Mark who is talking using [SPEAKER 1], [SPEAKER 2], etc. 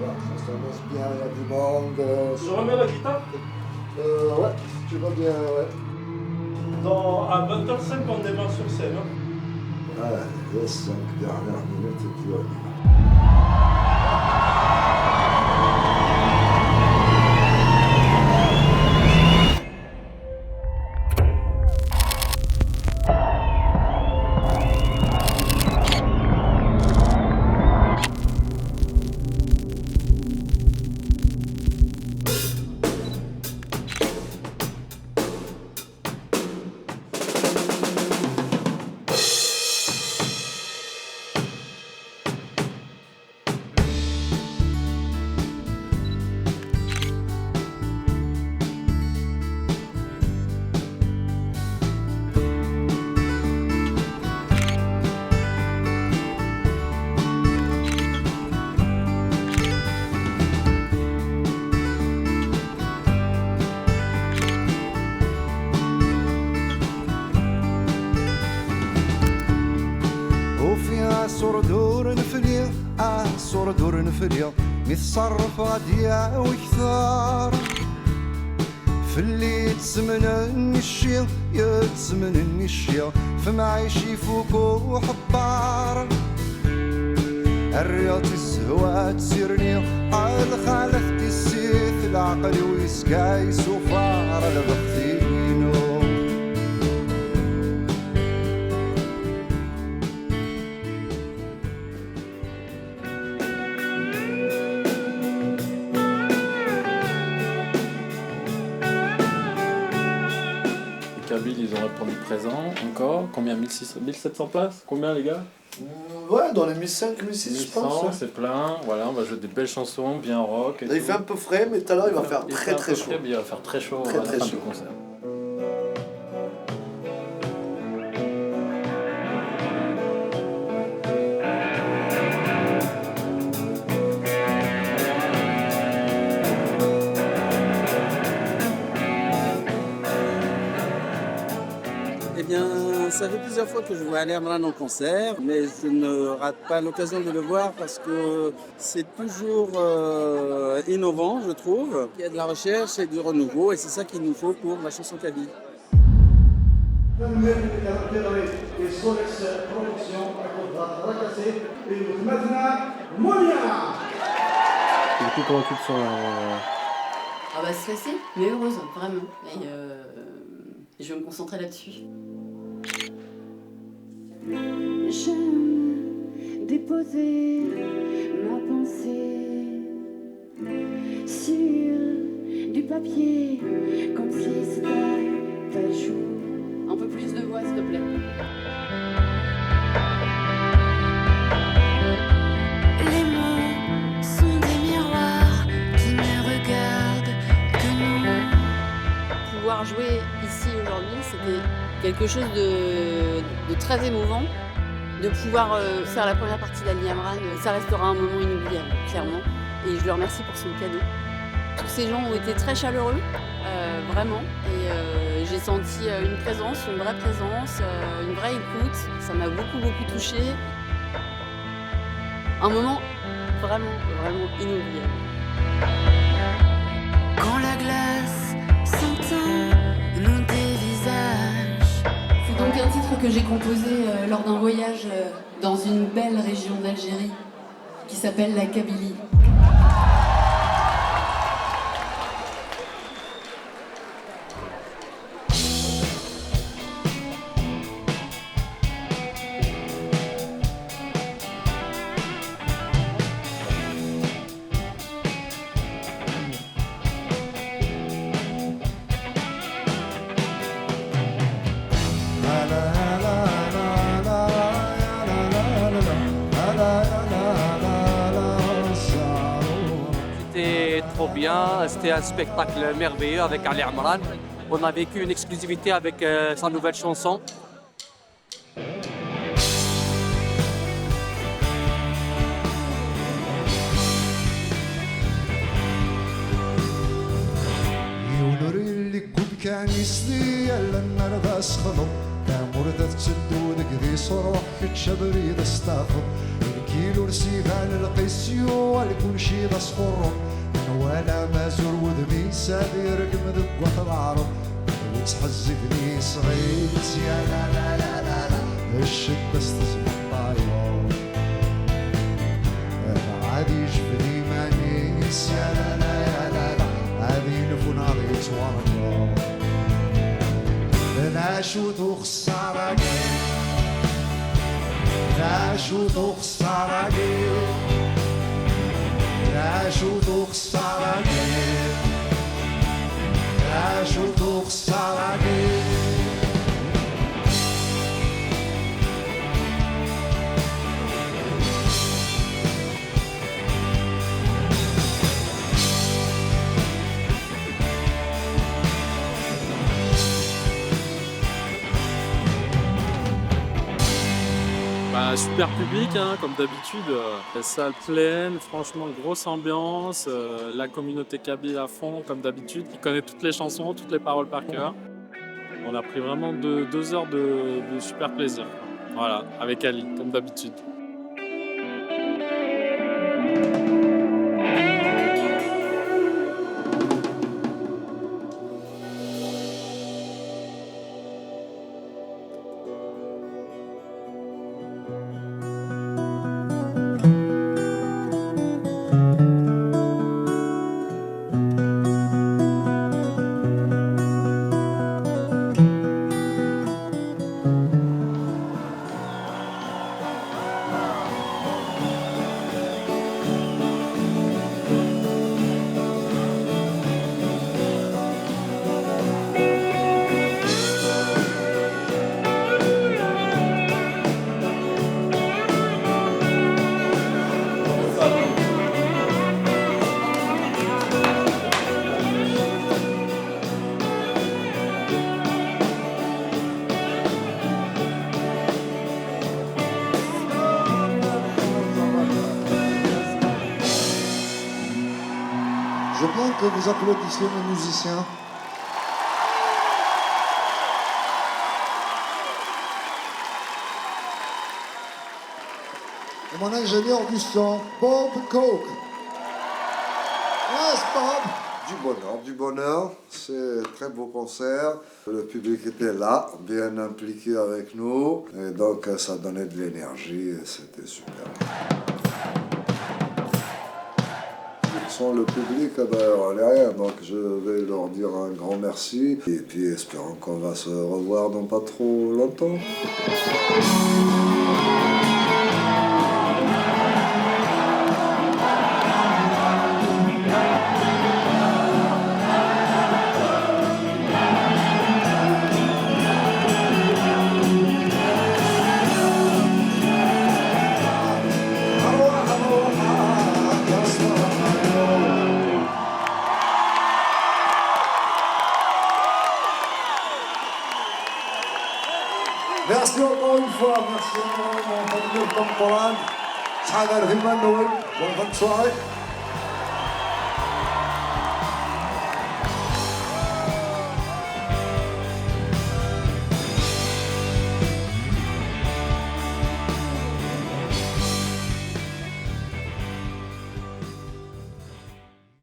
[SPEAKER 1] va, ça s'ambiance bien, il y a du monde.
[SPEAKER 2] Je remets la guitare.
[SPEAKER 1] Ouais, si tu vas bien, ouais.
[SPEAKER 2] À 20h05, on démarre sur scène. Hein.
[SPEAKER 1] Ouais, les 5 dernières minutes et puis on y va.
[SPEAKER 3] صردور نفريا متصرف غادية وكثار في اللي يتسمنني الشيا يتسمنني الشيا فمعيشي فوق وحبار الرياض الزهوات سيرني على خالفتي السيث العقل ويسكاي سوفار البختينو
[SPEAKER 4] Ils ont répondu présent, encore. Combien 1700 places? Combien les gars?
[SPEAKER 1] Ouais, dans les 1500, 1600 je pense.
[SPEAKER 4] Ouais. C'est plein, voilà, on va jouer des belles chansons, bien rock.
[SPEAKER 1] Là, il fait un peu frais, mais tout à l'heure il va faire très très chaud.
[SPEAKER 4] Il va faire très chaud
[SPEAKER 1] très,
[SPEAKER 4] à la
[SPEAKER 1] très
[SPEAKER 4] fin
[SPEAKER 1] chaud.
[SPEAKER 4] du concert.
[SPEAKER 5] Eh bien, ça fait plusieurs fois que je vois Ali Amran en concert, mais je ne rate pas l'occasion de le voir parce que c'est toujours innovant, je trouve. Il y a de la recherche et du renouveau, et c'est ça qu'il nous faut pour la chanson kabyle.
[SPEAKER 4] Du coup, comment tu te sens
[SPEAKER 6] Ah bah stressée, mais heureuse, vraiment. Et je vais me concentrer là-dessus.
[SPEAKER 7] J'aime déposer ma pensée sur du papier comme si c'était un jour.
[SPEAKER 6] Un peu plus de voix, s'il te plaît.
[SPEAKER 7] Les mots sont des miroirs qui ne regardent que nous.
[SPEAKER 6] Pouvoir jouer ici aujourd'hui, c'était quelque chose de très émouvant. De pouvoir faire la première partie d'Ali Amran, ça restera un moment inoubliable, clairement. Et je le remercie pour son cadeau. Tous ces gens ont été très chaleureux, vraiment. Et j'ai senti une présence, une vraie présence, une vraie écoute. Ça m'a beaucoup touchée. Un moment vraiment inoubliable.
[SPEAKER 7] Quand la glace s'entend nous dévisage.
[SPEAKER 6] C'est donc un titre que j'ai composé lors d'un voyage dans une belle région d'Algérie qui s'appelle la Kabylie.
[SPEAKER 8] C'était trop bien, c'était un spectacle merveilleux avec Ali Amran. On a vécu une exclusivité avec sa nouvelle chanson.
[SPEAKER 3] كان يسدي لنا رضا سخلو كان مرضى تسدو ذك ذي صروح كتشبري ذا استافو كيلو رسيفها للقيسيو لكل شي بصفر وانا مازور وذمي سادي رقم ذقوة العرب وتحزقني صغيت يا لا لا لا لا لا الشدة استزمت طايرة عادي جبني مانيس يا لا لا يا لا لا عادي نفون عريت ورقة ناشوت وخسارة ناشوت وخسارة ناشوت وخسارة ناشوت وخسارة
[SPEAKER 4] Bah, super public, hein, comme d'habitude. Salle pleine, franchement, grosse ambiance. La communauté kabyle à fond, comme d'habitude, qui connaît toutes les chansons, toutes les paroles par cœur. On a pris vraiment 2 heures de super plaisir. Voilà, avec Ali, comme d'habitude.
[SPEAKER 3] Je veux bien que vous applaudissiez mes musiciens. Et mon ingénieur du son, Bob Coke. Yes, Bob. Du bonheur. C'est un très beau concert. Le public était là, bien impliqué avec nous. Et donc, ça donnait de l'énergie et c'était super. Sans le public, on n'est rien, donc je vais leur dire un grand merci et puis espérons qu'on va se revoir dans pas trop longtemps. Merci encore une fois, merci à mon famille de Tom Poland. Ça a l'air vraiment Noël. Bonne soirée.